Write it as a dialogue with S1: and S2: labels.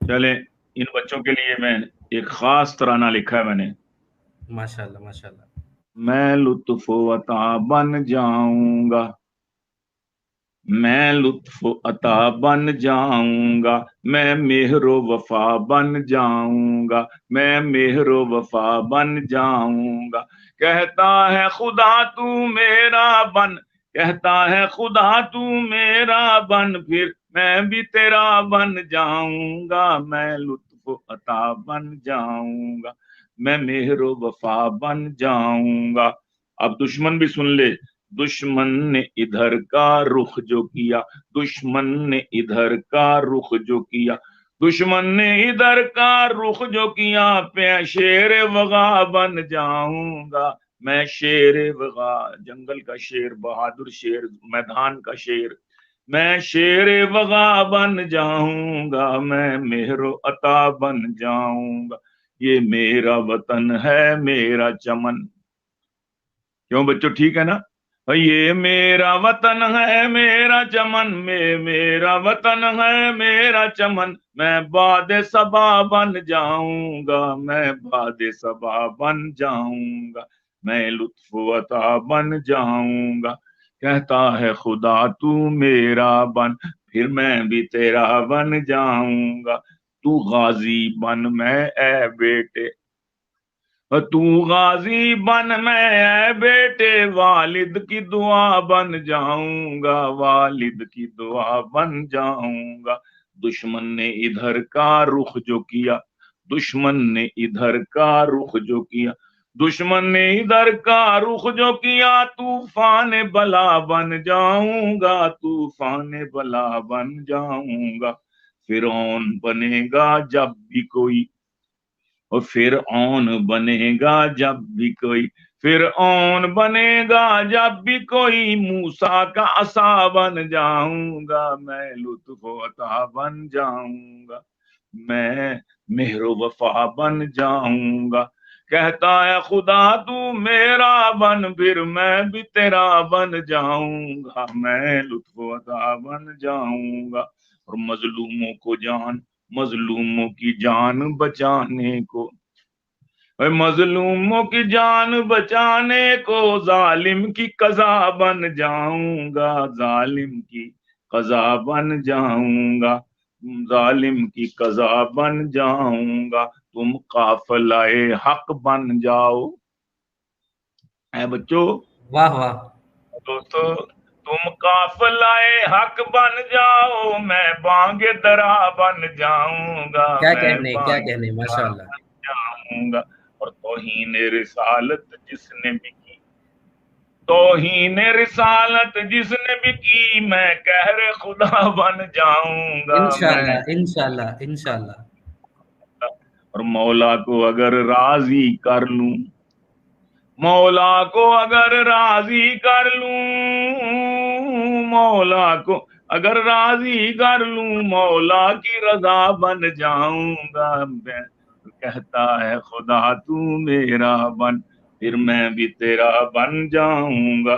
S1: چلے ان بچوں کے لیے میں ایک خاص ترانہ لکھا ہے میں نے.
S2: ماشاء اللہ ماشاء اللہ.
S1: میں لطف و عطا بن جاؤں گا، میں لطف و عطا بن جاؤں گا، میں مہر و وفا بن جاؤں گا، میں مہر و وفا بن جاؤں گا. کہتا ہے خدا تو میرا بن، کہتا ہے خدا تو میرا بن، پھر میں بھی تیرا بن جاؤں گا. میں لطف و عطا بن جاؤں گا، میں مہر و وفا بن جاؤں گا. اب دشمن بھی سن لے. دشمن نے ادھر کا رخ جو کیا، دشمن نے ادھر کا رخ جو کیا، دشمن نے ادھر کا رخ جو کیا، میں شیر وغا بن جاؤں گا. میں شیر وغا، جنگل کا شیر، بہادر شیر، میدان کا شیر. میں شیر وغا بن جاؤں گا، میں مہر و عطا بن جاؤں گا. یہ میرا وطن ہے میرا چمن. کیوں بچوں ٹھیک ہے نا؟ یہ میرا وطن ہے میرا چمن، میں میرا وطن ہے میرا چمن، میں باد صبا بن جاؤں گا، میں باد صبا بن جاؤں گا، میں لطف و عطا بن جاؤں گا. کہتا ہے خدا تو میرا بن، پھر میں بھی تیرا بن جاؤں گا. تو غازی بن میں اے بیٹے، تو غازی بن میں اے بیٹے، والد کی دعا بن جاؤں گا، والد کی دعا بن جاؤں گا. دشمن نے ادھر کا رخ جو کیا، دشمن نے ادھر کا رخ جو کیا، دشمن نے ادھر کا رخ جو کیا، طوفان بلا بن جاؤں گا، طوفان بلا بن جاؤں گا. فرعون بنے گا جب بھی کوئی، اور فرعون بنے گا جب بھی کوئی، فرعون بنے گا جب بھی کوئی، موسیٰ کا عصا بن جاؤں گا، میں لطف و عطا بن جاؤں گا، میں مہر و وفا بن جاؤں گا. کہتا ہے خدا تو میرا بن، پھر میں بھی تیرا بن جاؤں گا، میں لطف و عطا بن جاؤں گا. اور مظلوموں کو جان، مظلوموں کی جان بچانے کو، مظلوموں کی جان بچانے کو، ظالم کی قضا بن جاؤں گا، ظالم کی قضا بن جاؤں گا، ظالم کی قضا بن جاؤں گا. تم قافلہ حق بن جاؤ. اے بچوں،
S2: واہ واہ.
S1: دوستو، تم قافلہ حق بن جاؤ، میں بانگ درا بن جاؤں گا،
S2: کیا
S1: میں
S2: کہنے کیا
S1: بانگ
S2: کہنے ماشاء
S1: درا
S2: اللہ.
S1: بن جاؤں گا. اور توہین رسالت جس نے بھی کی، توہین رسالت جس نے بھی کی، میں قہر خدا بن جاؤں گا، میں.
S2: انشاءاللہ انشاءاللہ انشاءاللہ.
S1: اور مولا کو اگر راضی کر لوں، مولا کو اگر راضی کر لوں، مولا کو اگر راضی کر لوں، مولا کی رضا بن جاؤں گا. میں کہتا ہے خدا تو میرا بن، پھر میں بھی تیرا بن جاؤں گا.